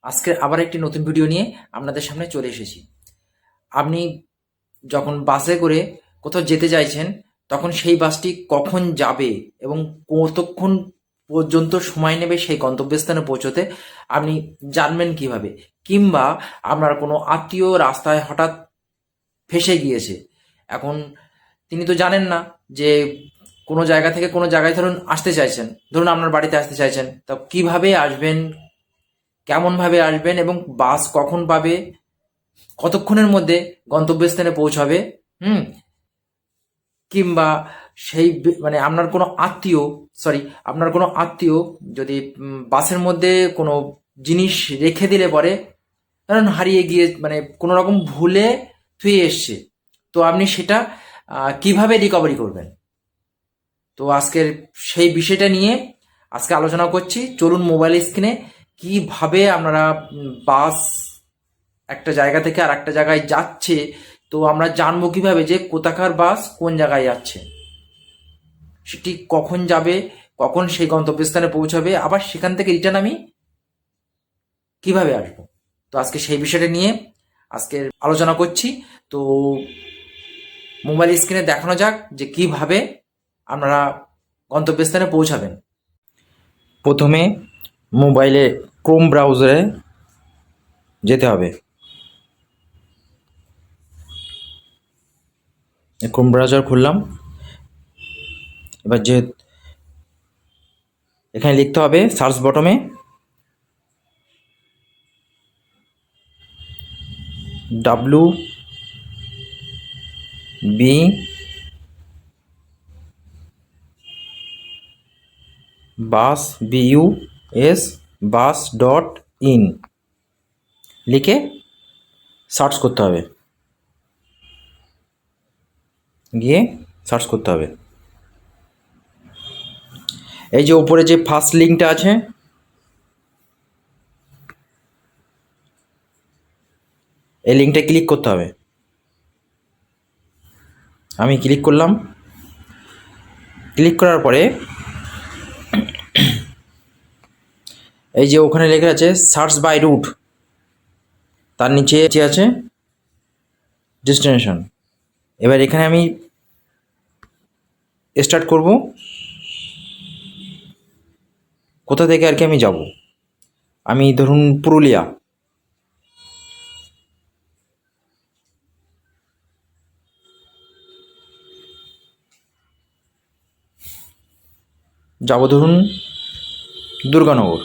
আজকে আবার একটি নতুন ভিডিও নিয়ে আপনাদের সামনে চলে এসেছি। আপনি যখন বাসে করে কোথাও যেতে চাইছেন, তখন সেই বাসটি কখন যাবে এবং কতক্ষণ পর্যন্ত সময় নেবে সেই গন্তব্যস্থানে পৌঁছতে আপনি জানবেন কিভাবে? কিংবা আপনার কোনো আত্মীয় রাস্তায় হঠাৎ ফেঁসে গিয়েছে, এখন তিনি তো জানেন না যে কোনো জায়গা থেকে কোনো জায়গায় ধরুন আসতে চাইছেন, ধরুন আপনার বাড়িতে আসতে চাইছেন, তা কিভাবে আসবেন, কেমনভাবে আসবেন এবং বাস কখন পাবে, কতক্ষণের মধ্যে গন্তব্যস্থানে পৌঁছাবে, হুম কিংবা মানে আপনার কোনো আত্মীয় যদি বাসের মধ্যে কোনো জিনিস রেখে দিলে পরে, ধরুন হারিয়ে গিয়ে মানে কোনো রকম ভুলে থুয়ে এসছে, তো আপনি সেটা কিভাবে রিকভারি করবেন। তো আজকের সেই বিষয়টা নিয়ে আজকে আলোচনা করছি। চলুন মোবাইল স্ক্রিনে কিভাবে আপনারা বাস একটা জায়গা থেকে আর একটা জায়গায় যাচ্ছে, তো আমরা জানবো কিভাবে যে কোথাকার বাস কোন জায়গায় যাচ্ছে, সেটি কখন যাবে, কখন সেই গন্তব্যস্থানে পৌঁছাবে, আবার সেখান থেকে রিটার্ন আমি কিভাবে আসবো। তো আজকে সেই বিষয়টা নিয়ে আজকে আলোচনা করছি। তো মোবাইল স্ক্রিনে দেখানো যাক যে কিভাবে আপনারা গন্তব্যস্থানে পৌঁছাবেন। প্রথমে মোবাইলে ক্রোম ব্রাউজারে যেতে হবে। ক্রোম ব্রাউজার খুললাম। এবার যে এখানে লিখতে হবে সার্চ বটমে বি বাস BUS bus.in লিখে সার্চ করতে হবে, গিয়ে সার্চ করতে হবে। এই যে উপরে যে ফার্স্ট লিঙ্কটা আছে, এই লিঙ্কটা ক্লিক করতে হবে। আমি ক্লিক করলাম। ক্লিক করার পরে এই যে ওখানে লেখা আছে সার্চ বাই রুট, তার নিচে আছে ডেস্টিনেশন। এবার এখানে আমি স্টার্ট করব, কোথা থেকে আর কি আমি যাব। আমি ধরুন পুরুলিয়া, যাব ধরুন দুর্গানগর।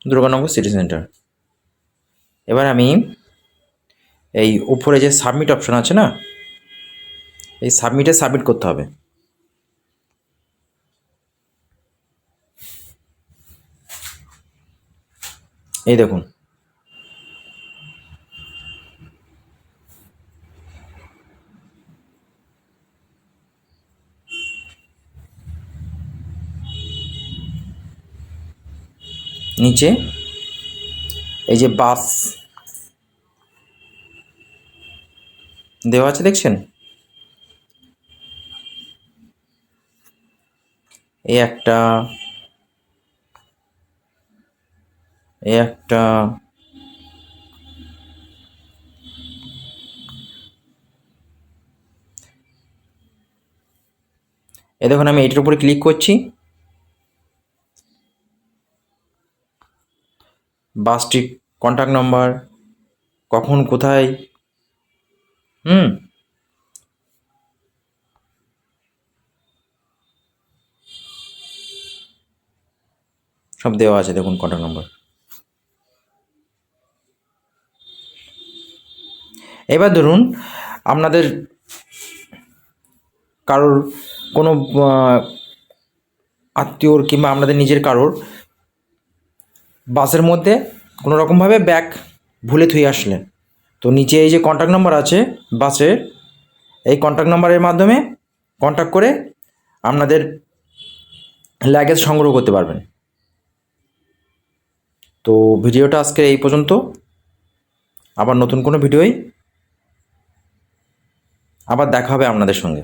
Durganagar city centre. এবার আমি এই উপরে যে সাবমিট অপশন আছে না, এই সাবমিট করতে হবে। এই দেখুন, নিচে এই যে বাস দেওয়া আছে দেখছেন, এই একটা, এই একটা, এই দেখুন আমি এটার উপরে ক্লিক করছি। বাসটির কন্ট্যাক্ট নাম্বার, কখন কোথায়, সব দেওয়া আছে দেখুন কন্ট্যাক্ট নাম্বার। এবার ধরুন আপনাদের কারোর কোনো আত্মীয়র কিংবা আপনাদের নিজের কারোর বাসের মধ্যে কোনো রকমভাবে ব্যাগ ভুলে থুয়ে আসলেন, তো নিচে এই যে কন্ট্যাক্ট নাম্বার আছে বাসের, এই কন্ট্যাক্ট নাম্বারের মাধ্যমে কন্ট্যাক্ট করে আপনাদের লাগেজ সংগ্রহ করতে পারবেন। তো ভিডিওটা আজকে এই পর্যন্ত। আবার নতুন কোনো ভিডিওয় আবার দেখা হবে আপনাদের সঙ্গে।